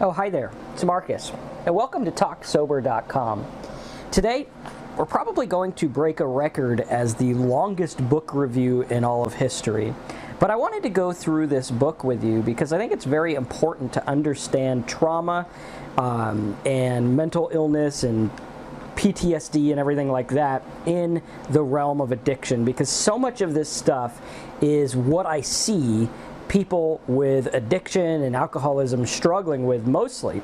Oh, hi there. It's Marcus, and welcome to TalkSober.com. Today, we're probably going to break a record as the longest book review in all of history. But I wanted to go through this book with you because I think it's very important to understand trauma and mental illness and PTSD and everything like that in the realm of addiction, because so much of this stuff is what I see people with addiction and alcoholism struggling with mostly.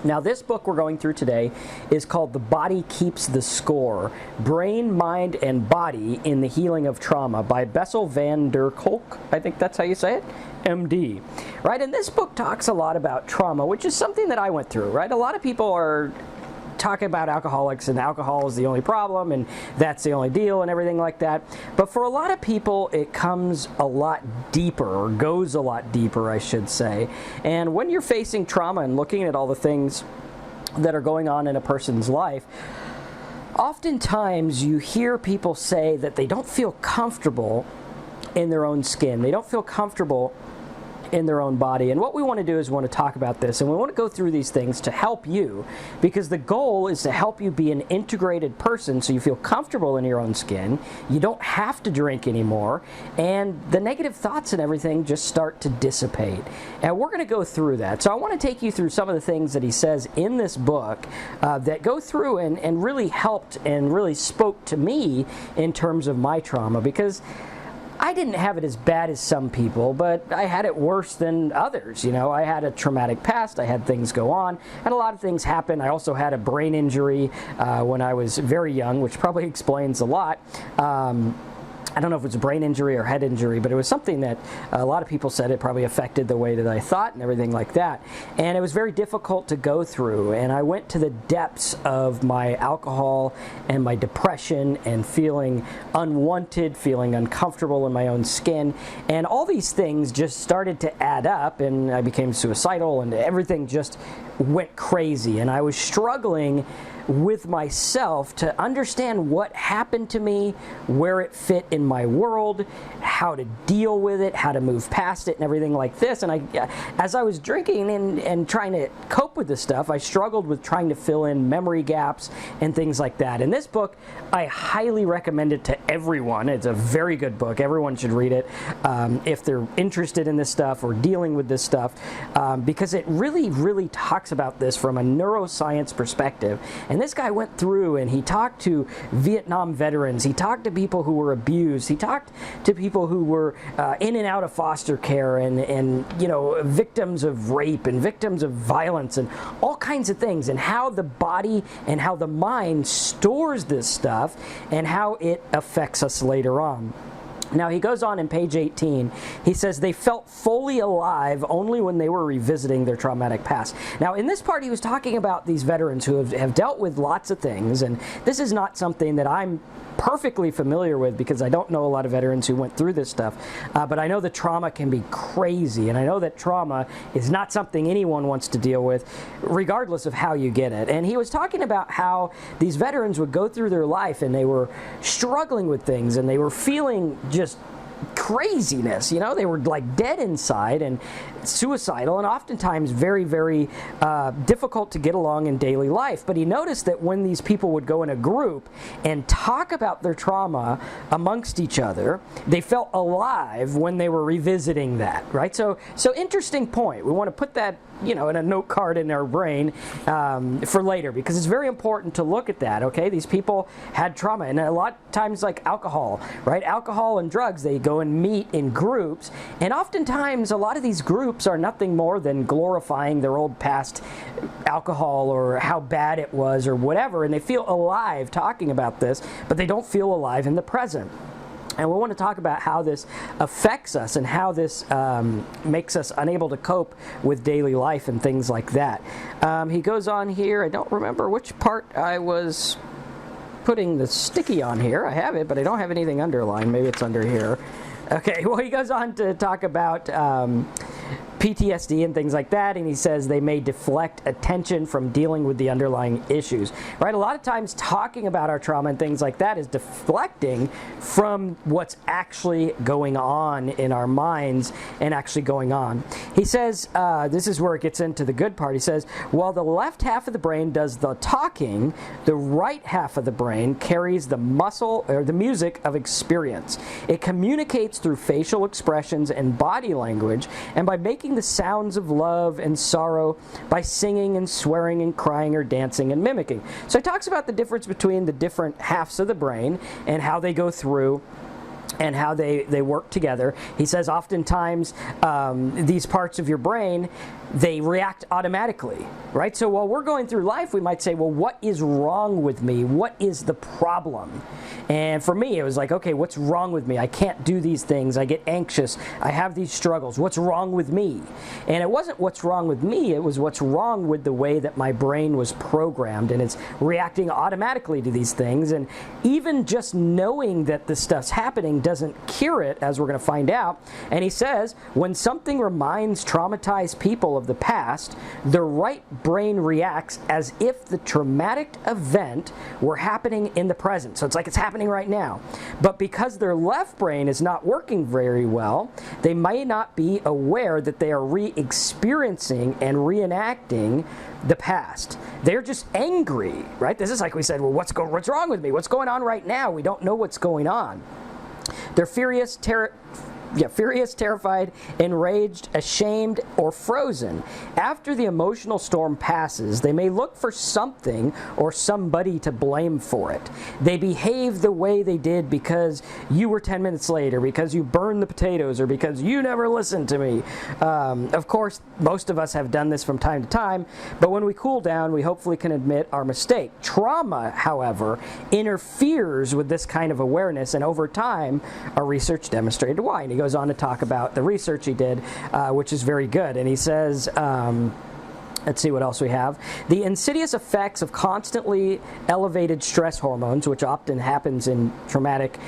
Now, this book we're going through today is called The Body Keeps the Score, Brain, Mind, and Body in the Healing of Trauma by Bessel van der Kolk, I think that's how you say it, MD. Right, and this book talks a lot about trauma, which is something that I went through, right? A lot of people are talking about alcoholics and alcohol is the only problem and that's the only deal and everything like that. But for a lot of people, it comes a lot deeper, or goes a lot deeper, I should say. And when you're facing trauma and looking at all the things that are going on in a person's life, oftentimes you hear people say that they don't feel comfortable in their own skin. They don't feel comfortable in their own body. And what we want to do is we want to talk about this, and we want to go through these things to help you, because the goal is to help you be an integrated person so you feel comfortable in your own skin, you don't have to drink anymore, and the negative thoughts and everything just start to dissipate. And we're going to go through that. So I want to take you through some of the things that he says in this book that go through and really helped and really spoke to me in terms of my trauma, because I didn't have it as bad as some people, but I had it worse than others. You know, I had a traumatic past, I had things go on, and a lot of things happen. I also had a brain injury when I was very young, which probably explains a lot. I don't know if it was a brain injury or head injury, but it was something that a lot of people said it probably affected the way that I thought and everything like that. And it was very difficult to go through. And I went to the depths of my alcohol and my depression and feeling unwanted, feeling uncomfortable in my own skin. And all these things just started to add up, and I became suicidal, and everything just went crazy. And I was struggling with myself to understand what happened to me, where it fit in my world, how to deal with it, how to move past it, and everything like this. And as I was drinking and trying to cope with this stuff, I struggled with trying to fill in memory gaps and things like that. And this book, I highly recommend it to everyone. It's a very good book. Everyone should read it if they're interested in this stuff or dealing with this stuff, because it really, really talks about this from a neuroscience perspective. And this guy went through and he talked to Vietnam veterans, he talked to people who were abused, he talked to people who were in and out of foster care and you know, victims of rape and victims of violence and all kinds of things, and how the body and how the mind stores this stuff and how it affects us later on. Now, he goes on in page 18, he says they felt fully alive only when they were revisiting their traumatic past. Now, in this part, he was talking about these veterans who have dealt with lots of things, and this is not something that I'm perfectly familiar with because I don't know a lot of veterans who went through this stuff, but I know the trauma can be crazy, and I know that trauma is not something anyone wants to deal with, regardless of how you get it. And he was talking about how these veterans would go through their life and they were struggling with things and they were feeling just craziness, you know, they were like dead inside and suicidal and oftentimes very, very difficult to get along in daily life. But he noticed that when these people would go in a group and talk about their trauma amongst each other, they felt alive when they were revisiting that, right? So interesting point. We want to put that, you know, in a note card in our brain for later, because it's very important to look at that, okay? These people had trauma, and a lot of times, like alcohol, right? Alcohol and drugs, they go and meet in groups, and oftentimes a lot of these groups are nothing more than glorifying their old past alcohol or how bad it was or whatever, and they feel alive talking about this, but they don't feel alive in the present. And we want to talk about how this affects us and how this makes us unable to cope with daily life and things like that. He goes on here, I don't remember which part I was putting the sticky on here. I have it, but I don't have anything underlined. Maybe it's under here. Okay, well, he goes on to talk about PTSD and things like that, and he says they may deflect attention from dealing with the underlying issues, right? A lot of times talking about our trauma and things like that is deflecting from what's actually going on in our minds and actually going on. He says, this is where it gets into the good part. He says, while the left half of the brain does the talking, the right half of the brain carries the muscle or the music of experience. It communicates through facial expressions and body language, and by making the sounds of love and sorrow, by singing and swearing and crying or dancing and mimicking. So he talks about the difference between the different halves of the brain and how they go through and how they work together. He says oftentimes these parts of your brain, they react automatically, right? So while we're going through life, we might say, well, what is wrong with me? What is the problem? And for me, it was like, okay, what's wrong with me? I can't do these things. I get anxious. I have these struggles. What's wrong with me? And it wasn't what's wrong with me. It was what's wrong with the way that my brain was programmed, and it's reacting automatically to these things. And even just knowing that this stuff's happening doesn't cure it, as we're going to find out. And he says, when something reminds traumatized people of the past, the right brain reacts as if the traumatic event were happening in the present. So it's like it's happening right now. But because their left brain is not working very well, they might not be aware that they are re-experiencing and reenacting the past. They're just angry, right? This is like we said, well, what's wrong with me? What's going on right now? We don't know what's going on. They're furious, terrified, enraged, ashamed, or frozen. After the emotional storm passes, they may look for something or somebody to blame for it. They behave the way they did because you were 10 minutes late, or because you burned the potatoes, or because you never listened to me. Of course, most of us have done this from time to time, but when we cool down, we hopefully can admit our mistake. Trauma, however, interferes with this kind of awareness, and over time, our research demonstrated why. And he goes on to talk about the research he did, which is very good. And he says, let's see what else we have. The insidious effects of constantly elevated stress hormones, which often happens in traumatic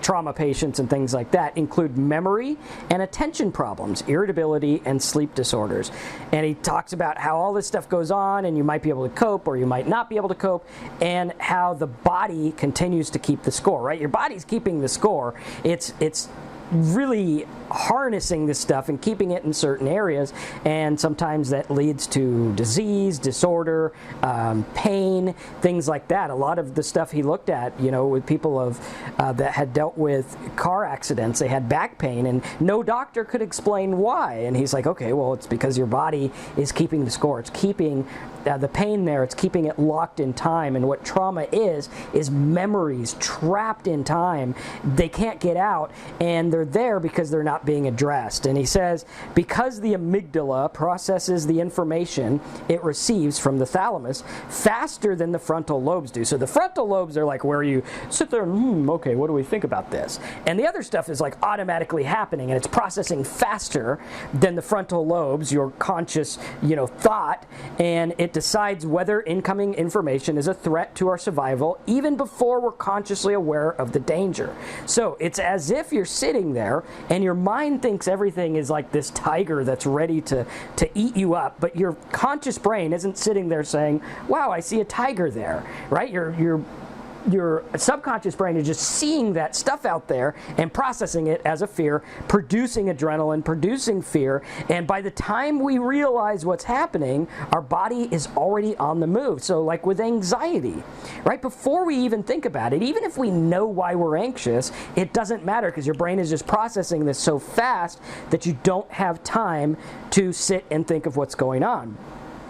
trauma patients and things like that, include memory and attention problems, irritability, and sleep disorders. And he talks about how all this stuff goes on, and you might be able to cope or you might not be able to cope, and how the body continues to keep the score, right? Your body's keeping the score. It's really harnessing this stuff and keeping it in certain areas, and sometimes that leads to disease, disorder, pain, things like that. A lot of the stuff he looked at, with people that had dealt with car accidents, they had back pain, and no doctor could explain why. And he's like, okay, well, it's because your body is keeping the score. It's keeping the pain there. It's keeping it locked in time. And what trauma is memories trapped in time. They can't get out, and they're there because they're not being addressed. And he says, because the amygdala processes the information it receives from the thalamus faster than the frontal lobes do. So the frontal lobes are like where you sit there, okay, what do we think about this? And the other stuff is like automatically happening, and it's processing faster than the frontal lobes, your conscious, thought, and it decides whether incoming information is a threat to our survival even before we're consciously aware of the danger. So it's as if you're sitting there and your mind thinks everything is like this tiger that's ready to eat you up, but your conscious brain isn't sitting there saying, wow, I see a tiger there, right? Your subconscious brain is just seeing that stuff out there and processing it as a fear, producing adrenaline, producing fear, and by the time we realize what's happening, our body is already on the move. So like with anxiety, right? Before we even think about it, even if we know why we're anxious, it doesn't matter because your brain is just processing this so fast that you don't have time to sit and think of what's going on.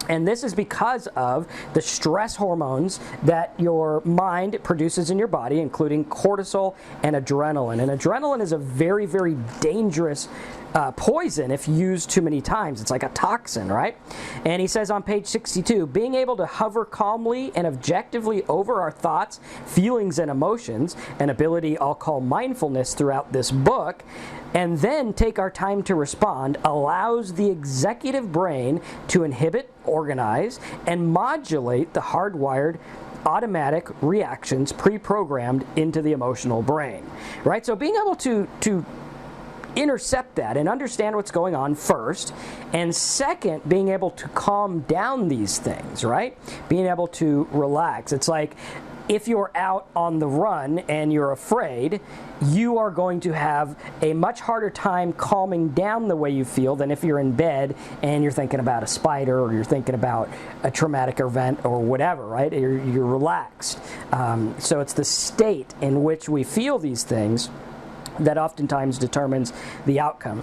And this is because of the stress hormones that your mind produces in your body, including cortisol and adrenaline. And adrenaline is a very, very dangerous poison if used too many times. It's like a toxin, right? And he says on page 62, being able to hover calmly and objectively over our thoughts, feelings, and emotions, an ability I'll call mindfulness throughout this book, and then take our time to respond, allows the executive brain to inhibit, organize, and modulate the hardwired automatic reactions pre-programmed into the emotional brain, right? So being able to intercept that and understand what's going on first, and second, being able to calm down these things, right? Being able to relax. It's like if you're out on the run and you're afraid, you are going to have a much harder time calming down the way you feel than if you're in bed and you're thinking about a spider or you're thinking about a traumatic event or whatever, right? You're relaxed. So it's the state in which we feel these things that oftentimes determines the outcome.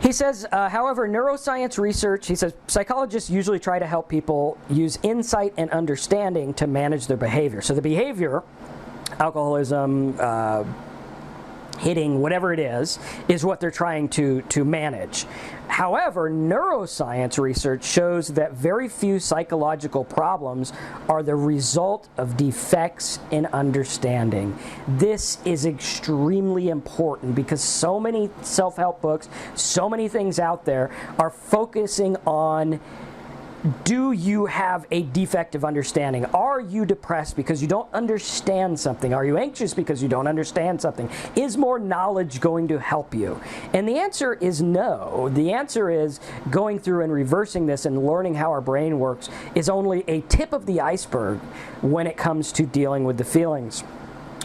He says, however, neuroscience research, he says, psychologists usually try to help people use insight and understanding to manage their behavior. So the behavior, alcoholism, hitting, whatever it is what they're trying to manage. However, neuroscience research shows that very few psychological problems are the result of defects in understanding. This is extremely important because so many self-help books, so many things out there are focusing on, do you have a defective understanding? Are you depressed because you don't understand something? Are you anxious because you don't understand something? Is more knowledge going to help you? And the answer is no. The answer is going through and reversing this and learning how our brain works is only a tip of the iceberg when it comes to dealing with the feelings.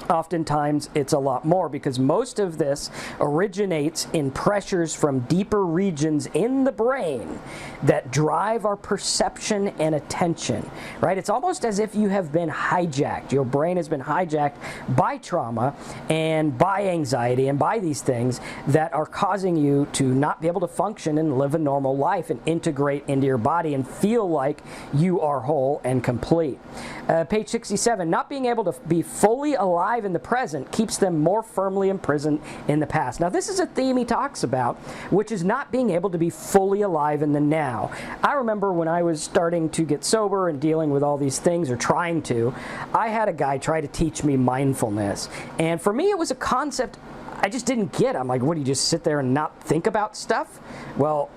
Oftentimes, it's a lot more because most of this originates in pressures from deeper regions in the brain that drive our perception and attention, right? It's almost as if you have been hijacked. Your brain has been hijacked by trauma and by anxiety and by these things that are causing you to not be able to function and live a normal life and integrate into your body and feel like you are whole and complete. Page 67, not being able to be fully alive in the present keeps them more firmly imprisoned in the past. Now, this is a theme he talks about, which is not being able to be fully alive in the now. I remember when I was starting to get sober and dealing with all these things, or trying to, I had a guy try to teach me mindfulness. And for me, it was a concept I just didn't get. I'm like, what, do you just sit there and not think about stuff? Well,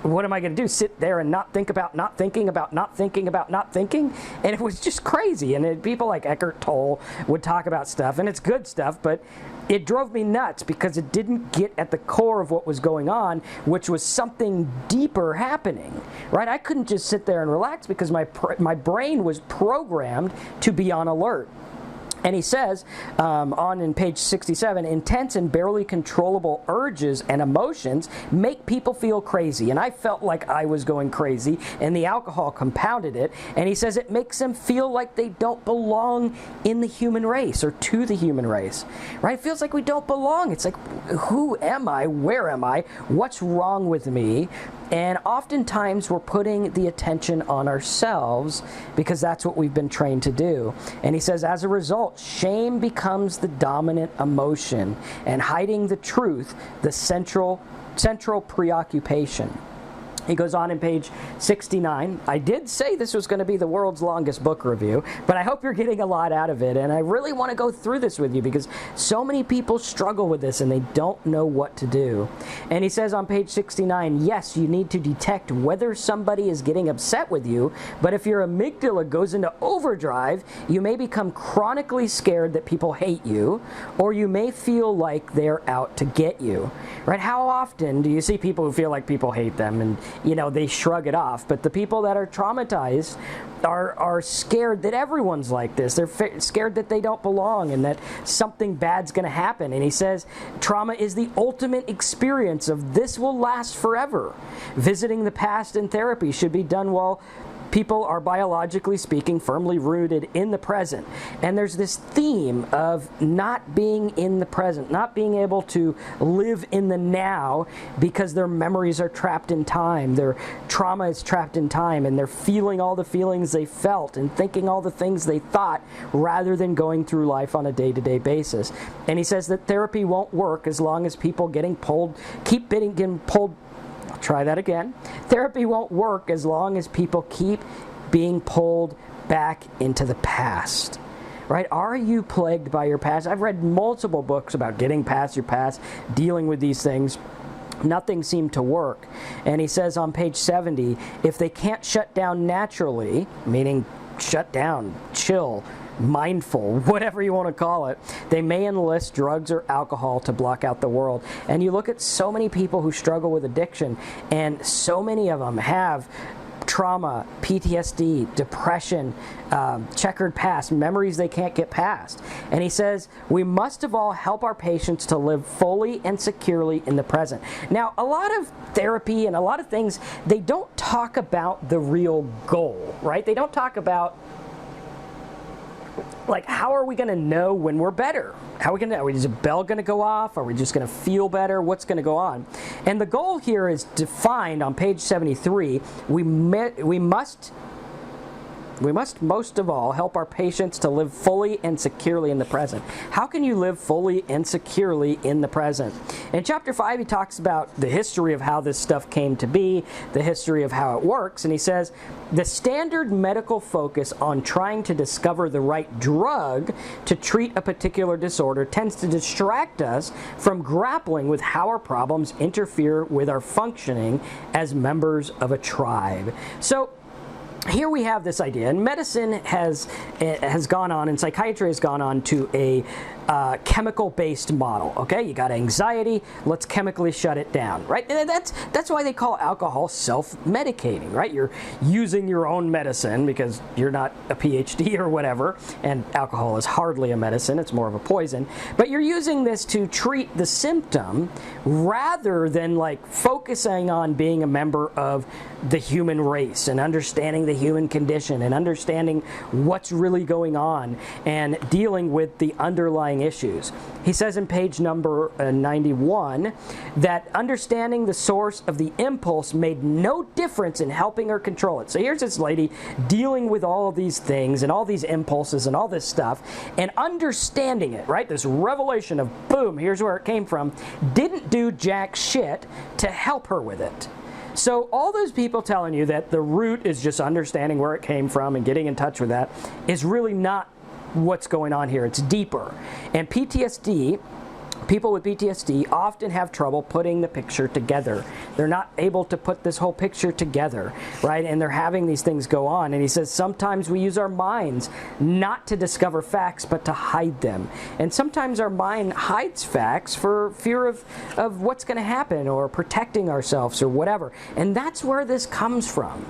what am I going to do? Sit there and not think about not thinking about not thinking about not thinking? And it was just crazy. And people like Eckhart Tolle would talk about stuff, and it's good stuff, but it drove me nuts because it didn't get at the core of what was going on, which was something deeper happening, right? I couldn't just sit there and relax because my brain was programmed to be on alert. And he says, in page 67, intense and barely controllable urges and emotions make people feel crazy. And I felt like I was going crazy, and the alcohol compounded it. And he says it makes them feel like they don't belong in the human race or to the human race, right? It feels like we don't belong. It's like, who am I? Where am I? What's wrong with me? And oftentimes we're putting the attention on ourselves because that's what we've been trained to do. And he says, as a result, shame becomes the dominant emotion, and hiding the truth, the central preoccupation. He goes on in page 69. I did say this was going to be the world's longest book review, but I hope you're getting a lot out of it, and I really want to go through this with you because so many people struggle with this and they don't know what to do. And he says on page 69, yes, you need to detect whether somebody is getting upset with you, but if your amygdala goes into overdrive, you may become chronically scared that people hate you, or you may feel like they're out to get you. Right? How often do you see people who feel like people hate them and they shrug it off? But the people that are traumatized are scared that everyone's like this. They're scared that they don't belong and that something bad's going to happen. And he says trauma is the ultimate experience of this will last forever. Visiting the past in therapy should be done while people are, biologically speaking, firmly rooted in the present. And there's this theme of not being in the present, not being able to live in the now because their memories are trapped in time, their trauma is trapped in time, and they're feeling all the feelings they felt and thinking all the things they thought rather than going through life on a day-to-day basis. And he says that therapy won't work as long as people getting pulled. Try that again. Therapy won't work as long as people keep being pulled back into the past. Right? Are you plagued by your past? I've read multiple books about getting past your past, dealing with these things. Nothing seemed to work. And he says on page 70, if they can't shut down naturally, meaning shut down, chill, mindful, whatever you want to call it. They may enlist drugs or alcohol to block out the world. And you look at so many people who struggle with addiction, and so many of them have trauma, PTSD, depression, checkered past, memories they can't get past. And he says, we must of all help our patients to live fully and securely in the present. Now, a lot of therapy and a lot of things, they don't talk about the real goal, right? They don't talk about, like, how are we going to know when we're better? How are we going to know? Is a bell going to go off? Are we just going to feel better? What's going to go on? And the goal here is defined on page 73. We must most of all help our patients to live fully and securely in the present. How can you live fully and securely in the present? In chapter 5, he talks about the history of how this stuff came to be, the history of how it works, and he says, the standard medical focus on trying to discover the right drug to treat a particular disorder tends to distract us from grappling with how our problems interfere with our functioning as members of a tribe. So, here we have this idea, and medicine has gone on, and psychiatry has gone on to a chemical-based model. Okay, you got anxiety, let's chemically shut it down, right? And that's why they call alcohol self-medicating, right? You're using your own medicine because you're not a PhD or whatever, and alcohol is hardly a medicine, it's more of a poison, but you're using this to treat the symptom rather than like focusing on being a member of the human race and understanding the human condition and understanding what's really going on and dealing with the underlying issues. He says in page number 91 that understanding the source of the impulse made no difference in helping her control it. So here's this lady dealing with all of these things and all these impulses and all this stuff, and understanding it, right? This revelation of boom, here's where it came from, didn't do jack shit to help her with it. So all those people telling you that the root is just understanding where it came from and getting in touch with that is really not what's going on here. It's deeper. And PTSD, people with PTSD often have trouble putting the picture together. They're not able to put this whole picture together, right? And they're having these things go on. And he says sometimes we use our minds not to discover facts, but to hide them. And sometimes our mind hides facts for fear of what's going to happen or protecting ourselves or whatever. And that's where this comes from,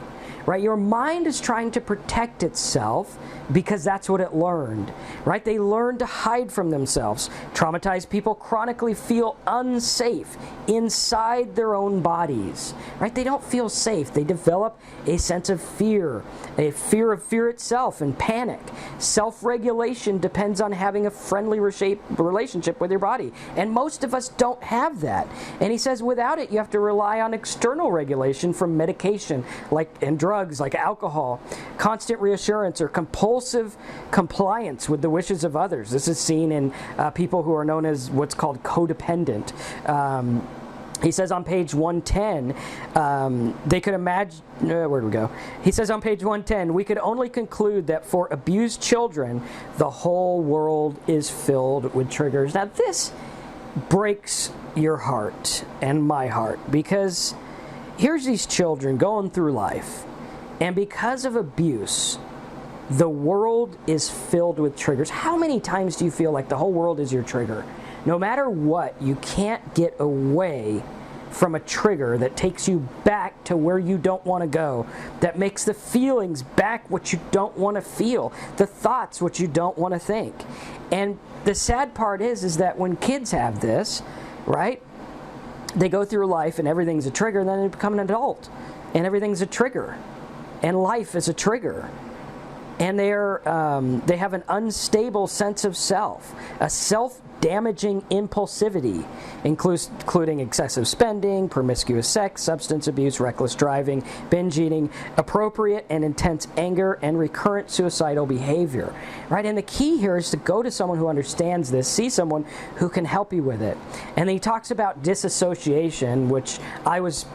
right? Your mind is trying to protect itself because that's what it learned, right? They learn to hide from themselves. Traumatized people chronically feel unsafe inside their own bodies, right? They don't feel safe. They develop a sense of fear, a fear of fear itself, and panic. Self-regulation depends on having a friendly relationship with your body, and most of us don't have that. And he says without it, you have to rely on external regulation from medication and drugs like alcohol, constant reassurance, or compulsive compliance with the wishes of others. This is seen in people who are known as what's called codependent. He says on page 110, they could imagine, where'd we go? He says on page 110, we could only conclude that for abused children, the whole world is filled with triggers. Now this breaks your heart and my heart, because here's these children going through life, and because of abuse, the world is filled with triggers. How many times do you feel like the whole world is your trigger? No matter what, you can't get away from a trigger that takes you back to where you don't want to go, that makes the feelings back what you don't want to feel, the thoughts what you don't want to think. And the sad part is that when kids have this, right, they go through life and everything's a trigger, and then they become an adult and everything's a trigger, and life is a trigger. And they have an unstable sense of self, a self-damaging impulsivity, including excessive spending, promiscuous sex, substance abuse, reckless driving, binge eating, appropriate and intense anger, and recurrent suicidal behavior. Right? And the key here is to go to someone who understands this, see someone who can help you with it. And he talks about disassociation, which I was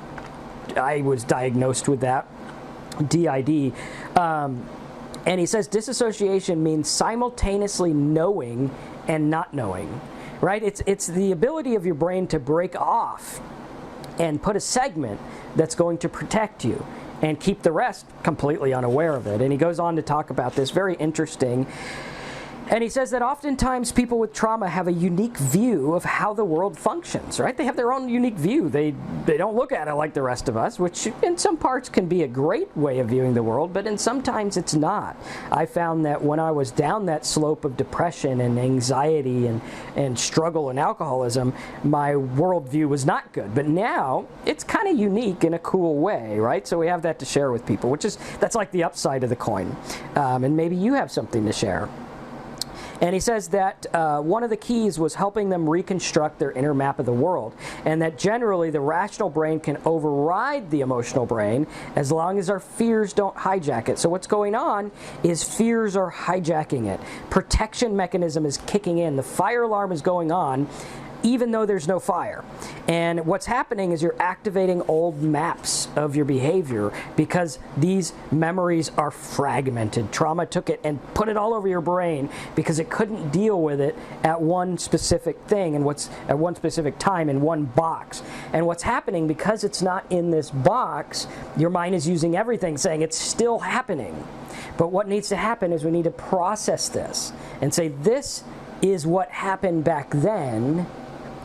diagnosed with that, DID. And he says disassociation means simultaneously knowing and not knowing, right? It's the ability of your brain to break off and put a segment that's going to protect you and keep the rest completely unaware of it. And he goes on to talk about this very interesting And he says that oftentimes people with trauma have a unique view of how the world functions, right? They have their own unique view. They don't look at it like the rest of us, which in some parts can be a great way of viewing the world, but in sometimes it's not. I found that when I was down that slope of depression and anxiety and struggle and alcoholism, my worldview was not good. But now it's kind of unique in a cool way, right? So we have that to share with people, that's like the upside of the coin. And maybe you have something to share. And he says that one of the keys was helping them reconstruct their inner map of the world, and that generally the rational brain can override the emotional brain as long as our fears don't hijack it. So what's going on is fears are hijacking it. Protection mechanism is kicking in. The fire alarm is going on, even though there's no fire. And what's happening is you're activating old maps of your behavior because these memories are fragmented. Trauma took it and put it all over your brain because it couldn't deal with it at one specific thing and at one specific time in one box. And what's happening, because it's not in this box, your mind is using everything, saying it's still happening. But what needs to happen is we need to process this and say, this is what happened back then.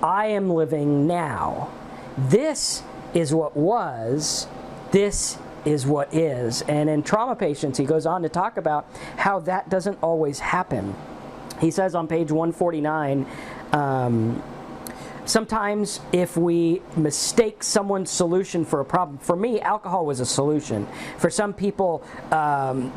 I am living now. This is what was. This is what is. And in trauma patients, he goes on to talk about how that doesn't always happen. He says on page 149, sometimes if we mistake someone's solution for a problem, for me, alcohol was a solution. For some people,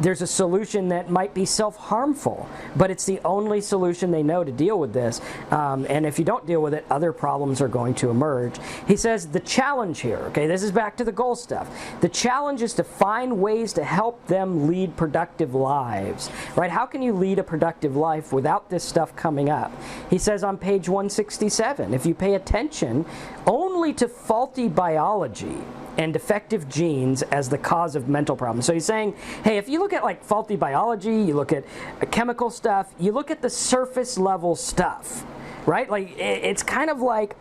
there's a solution that might be self-harmful, but it's the only solution they know to deal with this. And if you don't deal with it, other problems are going to emerge. He says the challenge here, okay, this is back to the goal stuff. The challenge is to find ways to help them lead productive lives, right? How can you lead a productive life without this stuff coming up? He says on page 167, if you pay attention only to faulty biology and defective genes as the cause of mental problems. So he's saying, hey, if you look at like faulty biology, you look at chemical stuff, you look at the surface level stuff, right? Like it's kind of like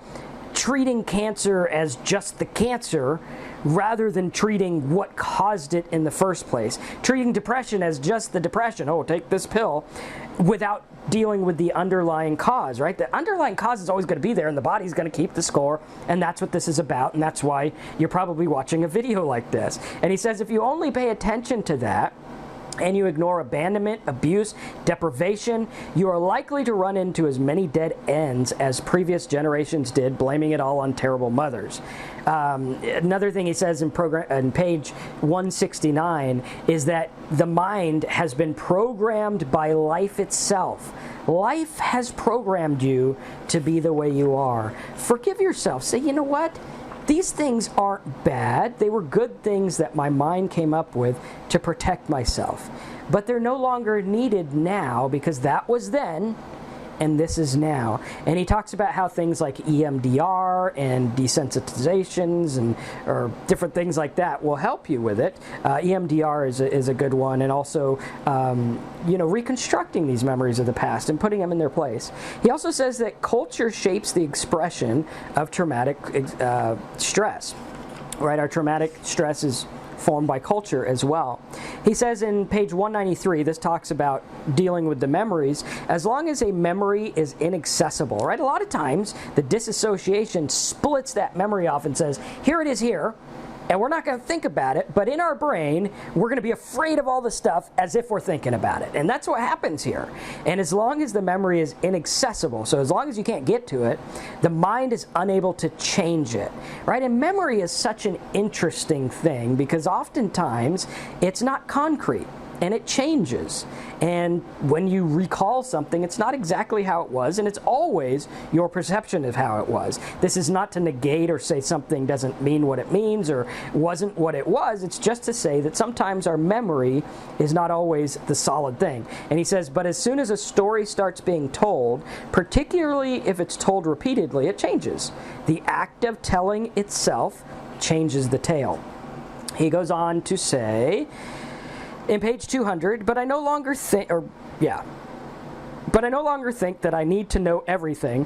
treating cancer as just the cancer rather than treating what caused it in the first place. Treating depression as just the depression, oh, take this pill, without dealing with the underlying cause, right? The underlying cause is always going to be there, and the body's going to keep the score, and that's what this is about, and that's why you're probably watching a video like this. And he says if you only pay attention to that, and you ignore abandonment, abuse, deprivation, you are likely to run into as many dead ends as previous generations did, blaming it all on terrible mothers. Another thing he says in page 169 is that the mind has been programmed by life itself. Life has programmed you to be the way you are. Forgive yourself. Say, you know what? These things aren't bad. They were good things that my mind came up with to protect myself. But they're no longer needed now because that was then and this is now. And he talks about how things like EMDR and desensitizations or different things like that will help you with it. EMDR is a good one, and also reconstructing these memories of the past and putting them in their place. He also says that culture shapes the expression of traumatic stress. Right, our traumatic stress is formed by culture as well. He says in page 193, this talks about dealing with the memories, as long as a memory is inaccessible, right? A lot of times the disassociation splits that memory off and says, here it is here, and we're not going to think about it, but in our brain, we're going to be afraid of all the stuff as if we're thinking about it. And that's what happens here. And as long as the memory is inaccessible, so as long as you can't get to it, the mind is unable to change it, right? And memory is such an interesting thing because oftentimes it's not concrete. And it changes. And when you recall something, it's not exactly how it was, and it's always your perception of how it was. This is not to negate or say something doesn't mean what it means or wasn't what it was. It's just to say that sometimes our memory is not always the solid thing. And he says, but as soon as a story starts being told, particularly if it's told repeatedly, it changes. The act of telling itself changes the tale. He goes on to say, in page 200, but I no longer think that I need to know everything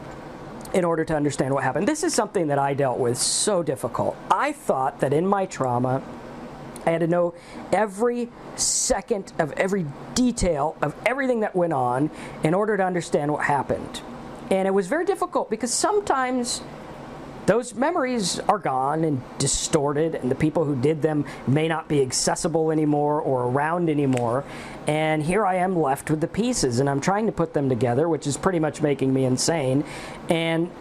in order to understand what happened. This is something that I dealt with so difficult. I thought that in my trauma, I had to know every second of every detail of everything that went on in order to understand what happened. And it was very difficult because sometimes those memories are gone and distorted, and the people who did them may not be accessible anymore or around anymore. And here I am left with the pieces, and I'm trying to put them together, which is pretty much making me insane. And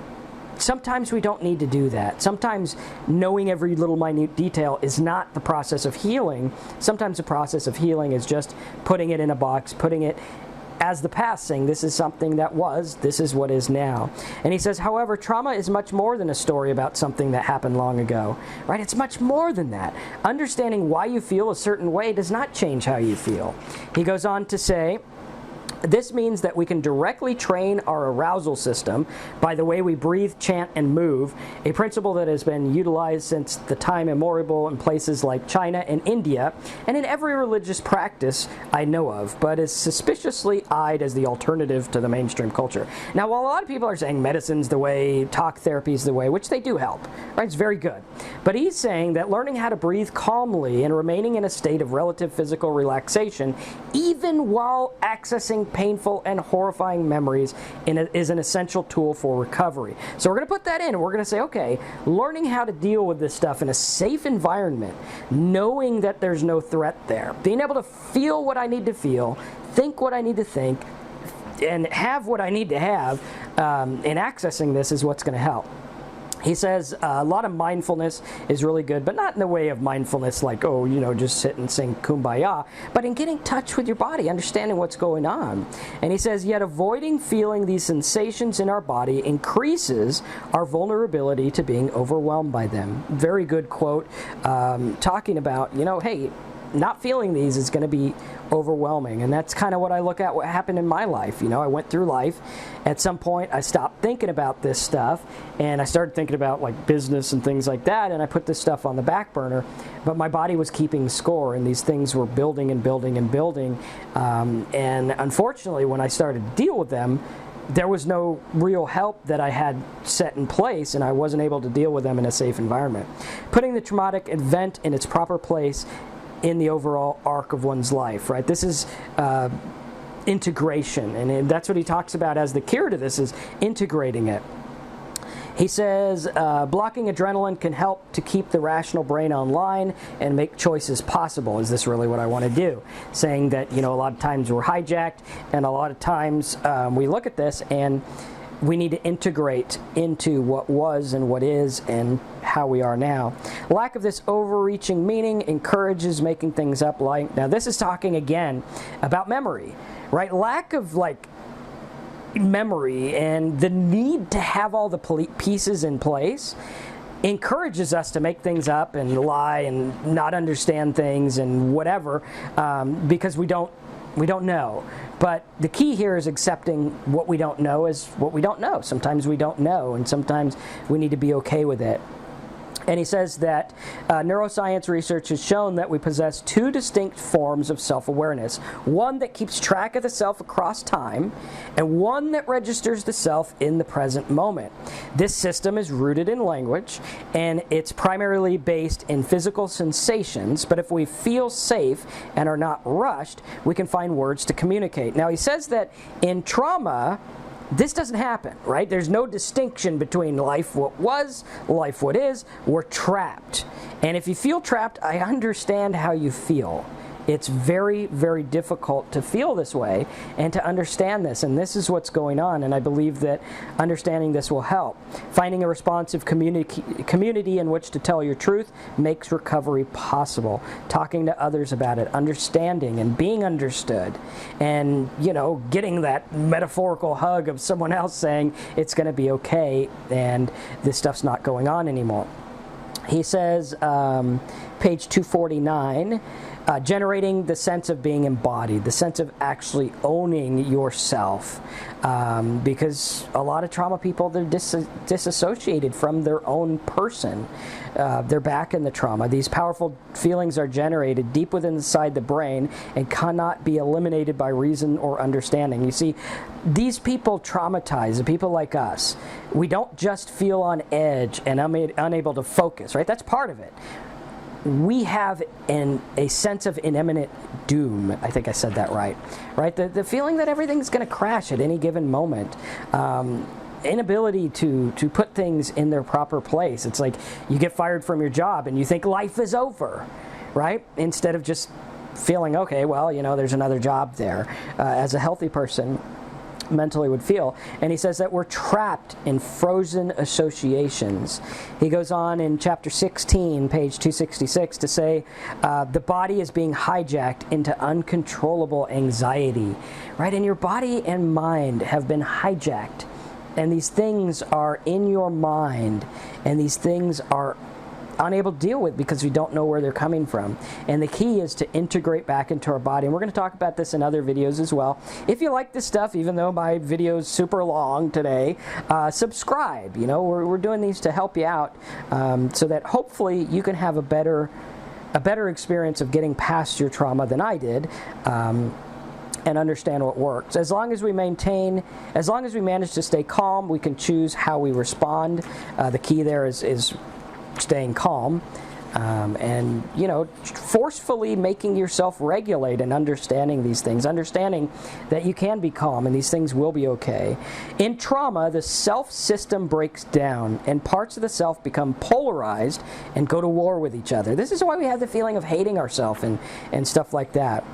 sometimes we don't need to do that. Sometimes knowing every little minute detail is not the process of healing. Sometimes the process of healing is just putting it in a box, putting it as the past, saying this is something that was, this is what is now. And he says, however, trauma is much more than a story about something that happened long ago, right? It's much more than that. Understanding why you feel a certain way does not change how you feel. He goes on to say, this means that we can directly train our arousal system by the way we breathe, chant, and move, a principle that has been utilized since the time immemorial in places like China and India, and in every religious practice I know of, but is suspiciously eyed as the alternative to the mainstream culture. Now, while a lot of people are saying medicine's the way, talk therapy's the way, which they do help, right? It's very good. But he's saying that learning how to breathe calmly and remaining in a state of relative physical relaxation, even while accessing painful and horrifying memories is an essential tool for recovery. So we're going to put that in, and we're going to say, okay, learning how to deal with this stuff in a safe environment, knowing that there's no threat there, being able to feel what I need to feel, think what I need to think, and have what I need to have in accessing this is what's going to help. He says a lot of mindfulness is really good, but not in the way of mindfulness like, oh, you know, just sit and sing Kumbaya, but in getting in touch with your body, understanding what's going on. And he says, yet avoiding feeling these sensations in our body increases our vulnerability to being overwhelmed by them. Very good quote, talking about, you know, hey, not feeling these is going to be overwhelming. And that's kind of what I look at what happened in my life. You know, I went through life. At some point, I stopped thinking about this stuff, and I started thinking about like business and things like that, and I put this stuff on the back burner. But my body was keeping score, and these things were building and building and building. And unfortunately, when I started to deal with them, there was no real help that I had set in place, and I wasn't able to deal with them in a safe environment. Putting the traumatic event in its proper place in the overall arc of one's life, right? This is integration, and that's what he talks about as the cure to this, is integrating it. He says blocking adrenaline can help to keep the rational brain online and make choices possible. Is this really what I want to do? Saying that, you know, a lot of times we're hijacked, and a lot of times we look at this and we need to integrate into what was and what is and how we are now. Lack of this overreaching meaning encourages making things up. Like, now this is talking again about memory, right? Lack of like memory and the need to have all the pieces in place encourages us to make things up and lie and not understand things and whatever, because we don't know. But the key here is accepting what we don't know is what we don't know. Sometimes we don't know, and sometimes we need to be okay with it. And he says that neuroscience research has shown that we possess two distinct forms of self-awareness. One that keeps track of the self across time, and one that registers the self in the present moment. This system is rooted in language, and it's primarily based in physical sensations, but if we feel safe and are not rushed, we can find words to communicate. Now, he says that in trauma, this doesn't happen, right? There's no distinction between life what was, life what is. We're trapped. And if you feel trapped, I understand how you feel. It's very, very difficult to feel this way and to understand this. And this is what's going on. And I believe that understanding this will help. Finding a responsive community in which to tell your truth makes recovery possible. Talking to others about it, understanding and being understood. And, you know, getting that metaphorical hug of someone else saying it's going to be okay and this stuff's not going on anymore. He says, page 249, generating the sense of being embodied, the sense of actually owning yourself. Because a lot of trauma people, they're disassociated from their own person. They're back in the trauma. These powerful feelings are generated deep within inside the brain and cannot be eliminated by reason or understanding. You see, these people traumatize, the people like us. We don't just feel on edge and unable to focus, right? That's part of it. we have a sense of imminent doom. I think I said that right? The feeling that everything's going to crash at any given moment. Inability to put things in their proper place. It's like you get fired from your job and you think life is over, right? Instead of just feeling, okay, well, there's another job there, as a healthy person mentally would feel. And he says that we're trapped in frozen associations. He goes on in chapter 16, page 266, to say the body is being hijacked into uncontrollable anxiety, right? And your body and mind have been hijacked. And these things are in your mind, and these things are unable to deal with because we don't know where they're coming from. And the key is to integrate back into our body. And we're going to talk about this in other videos as well. If you like this stuff, even though my video is super long today, subscribe. We're doing these to help you out, so that hopefully you can have a better experience of getting past your trauma than I did. And understand what works. As long as we manage to stay calm, we can choose how we respond. The key there is staying calm, and forcefully making yourself regulate and understanding these things, understanding that you can be calm and these things will be okay. In trauma, the self system breaks down and parts of the self become polarized and go to war with each other. This is why we have the feeling of hating ourselves and stuff like that.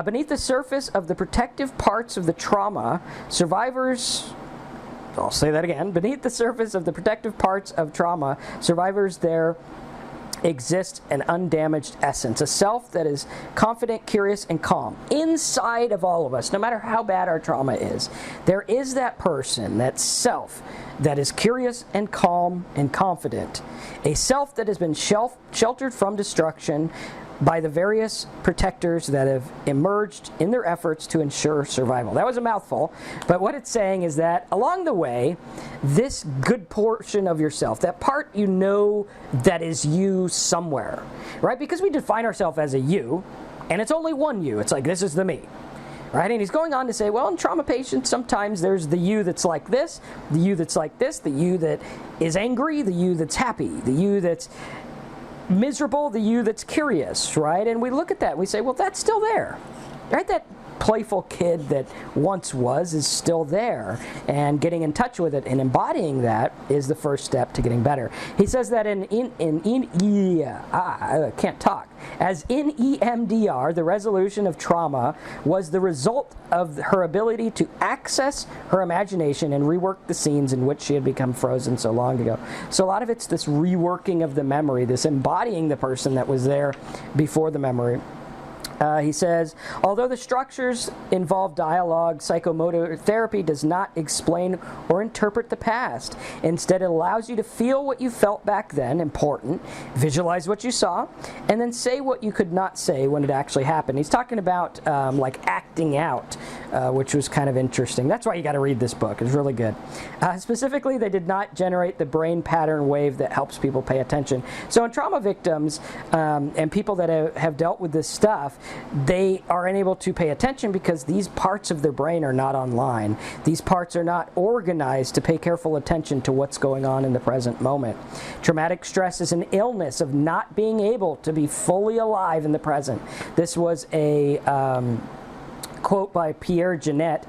Beneath the surface of the protective parts of the trauma, survivors... I'll say that again. Beneath the surface of the protective parts of trauma, survivors there exists an undamaged essence, a self that is confident, curious, and calm. Inside of all of us, no matter how bad our trauma is, there is that person, that self, that is curious and calm and confident. A self that has been sheltered from destruction by the various protectors that have emerged in their efforts to ensure survival. That was a mouthful, but what it's saying is that along the way, this good portion of yourself, that part that is you somewhere, right? Because we define ourselves as a you, and it's only one you. It's like, this is the me. Right? And he's going on to say, well, in trauma patients, sometimes there's the you that's like this, the you that's like this, the you that is angry, the you that's happy, the you that's miserable, the you that's curious, right? And we look at that and we say, well, that's still there, right? That playful kid that once was is still there, and getting in touch with it and embodying that is the first step to getting better. He says that I can't talk. As in EMDR, the resolution of trauma was the result of her ability to access her imagination and rework the scenes in which she had become frozen so long ago. So a lot of it's this reworking of the memory, this embodying the person that was there before the memory. He says, although the structures involve dialogue, psychomotor therapy does not explain or interpret the past. Instead, it allows you to feel what you felt back then, important, visualize what you saw, and then say what you could not say when it actually happened. He's talking about like acting out, which was kind of interesting. That's why you got to read this book. It's really good. Specifically, they did not generate the brain pattern wave that helps people pay attention. So in trauma victims and people that have dealt with this stuff, they are unable to pay attention because these parts of their brain are not online. These parts are not organized to pay careful attention to what's going on in the present moment. Traumatic stress is an illness of not being able to be fully alive in the present. This was a quote by Pierre Janet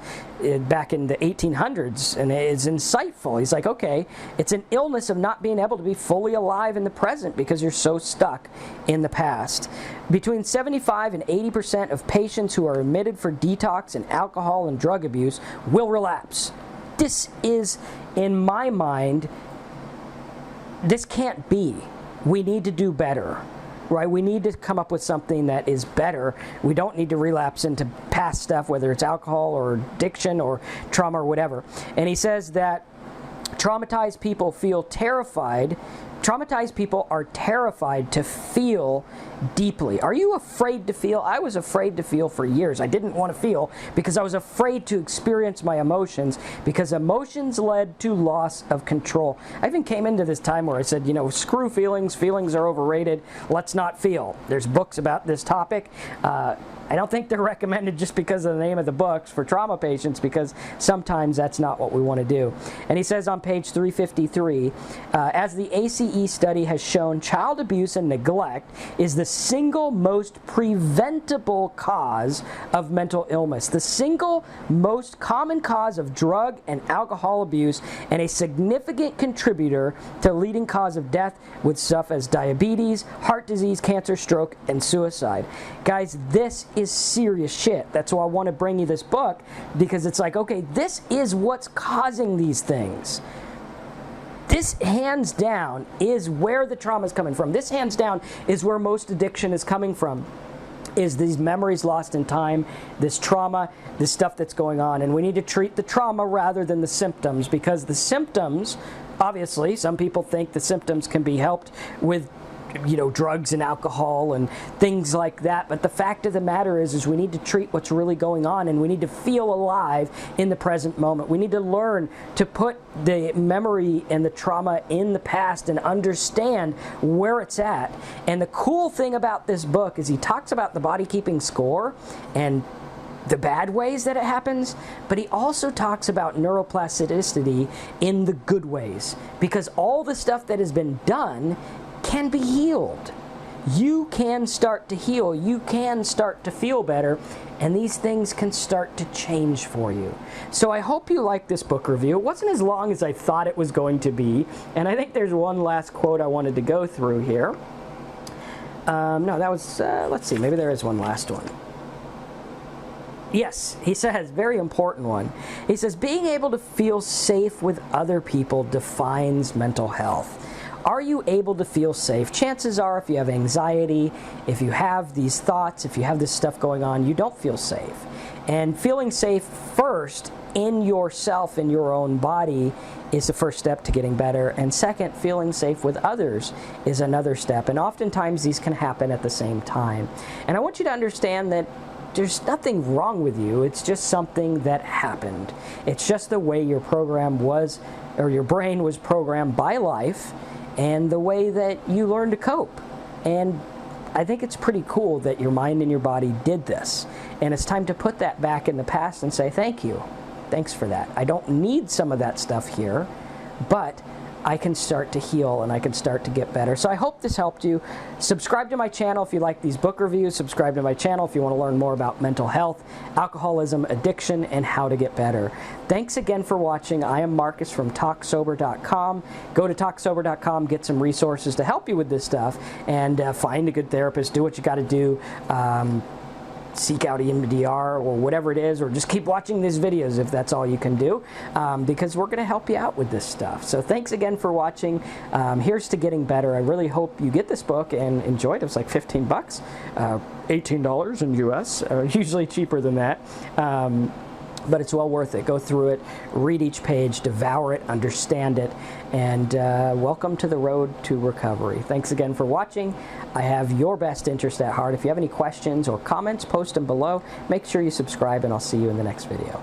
back in the 1800s, and it's insightful. He's like, okay, it's an illness of not being able to be fully alive in the present because you're so stuck in the past. Between 75 and 80% of patients who are admitted for detox and alcohol and drug abuse will relapse. This is, in my mind, this can't be. We need to do better. Right? We need to come up with something that is better. We don't need to relapse into past stuff, whether it's alcohol or addiction or trauma or whatever. And he says that traumatized people feel terrified. Traumatized people are terrified to feel deeply. Are you afraid to feel? I was afraid to feel for years. I didn't want to feel because I was afraid to experience my emotions because emotions led to loss of control. I even came into this time where I said, screw feelings. Feelings are overrated. Let's not feel. There's books about this topic. I don't think they're recommended just because of the name of the books for trauma patients, because sometimes that's not what we want to do. And he says on page 353, as the ACE CTE study has shown child abuse and neglect is the single most preventable cause of mental illness, the single most common cause of drug and alcohol abuse, and a significant contributor to leading cause of death with stuff as diabetes, heart disease, cancer, stroke, and suicide. Guys, this is serious shit. That's why I want to bring you this book, because it's like, okay, this is what's causing these things. This, hands down, is where the trauma is coming from. This, hands down, is where most addiction is coming from, is these memories lost in time, this trauma, this stuff that's going on. And we need to treat the trauma rather than the symptoms, because the symptoms, obviously, some people think the symptoms can be helped with, you know, drugs and alcohol and things like that. But the fact of the matter is we need to treat what's really going on, and we need to feel alive in the present moment. We need to learn to put the memory and the trauma in the past and understand where it's at. And the cool thing about this book is he talks about the body keeping score and the bad ways that it happens, but he also talks about neuroplasticity in the good ways, because all the stuff that has been done can be healed. You can start to heal. You can start to feel better, and these things can start to change for you. So I hope you like this book review. It wasn't as long as I thought it was going to be, and I think there's one last quote I wanted to go through here. No, that was, let's see, maybe there is one last one. Yes, he says, very important one. He says, being able to feel safe with other people defines mental health. Are you able to feel safe? Chances are, if you have anxiety, if you have these thoughts, if you have this stuff going on, you don't feel safe. And feeling safe first in yourself, in your own body, is the first step to getting better. And second, feeling safe with others is another step. And oftentimes these can happen at the same time. And I want you to understand that there's nothing wrong with you. It's just something that happened. It's just the way your program was, or your brain was programmed by life, and the way that you learn to cope. And I think it's pretty cool that your mind and your body did this. And it's time to put that back in the past and say, thank you. Thanks for that. I don't need some of that stuff here, but I can start to heal and I can start to get better. So I hope this helped you. Subscribe to my channel if you like these book reviews. Subscribe to my channel if you want to learn more about mental health, alcoholism, addiction, and how to get better. Thanks again for watching. I am Marcus from TalkSober.com. Go to TalkSober.com, get some resources to help you with this stuff, and find a good therapist. Do what you got to do. Seek out EMDR or whatever it is, or just keep watching these videos if that's all you can do, because we're going to help you out with this stuff. So thanks again for watching. Here's to getting better. I really hope you get this book and enjoy it. It was like 15 bucks, $18 in US, usually cheaper than that. But it's well worth it. Go through it, read each page, devour it, understand it, and welcome to the road to recovery. Thanks again for watching. I have your best interest at heart. If you have any questions or comments, post them below. Make sure you subscribe, and I'll see you in the next video.